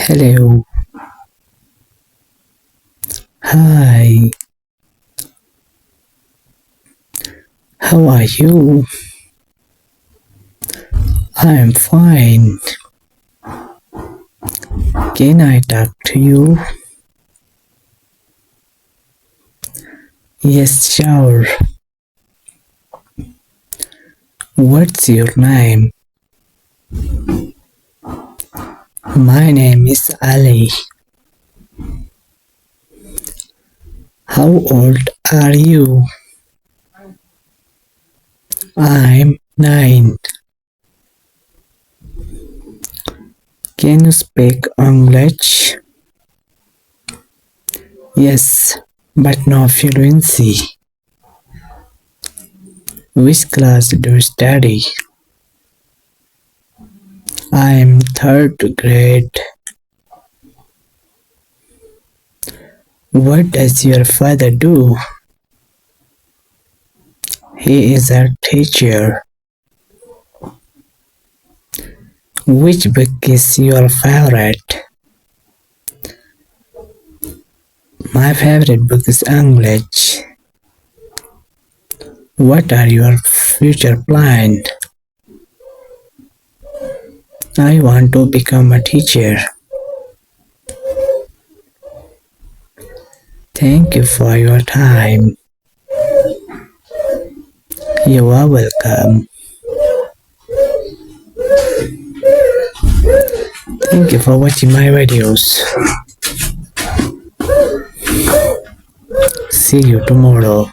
Hello. Hi. How are you? I'm fine. Can I talk to you? Yes, sure. What's your name? My name is Ali. How old are you? I'm 9. Can you speak English? Yes, but no fluency. Which class do you study? I'm third grade. What does your father do? He is a teacher. Which book is your favorite? My favorite book is English. What are your future plans? I want to become a teacher. Thank you for your time. You are welcome. Thank you for watching my videos. See you tomorrow.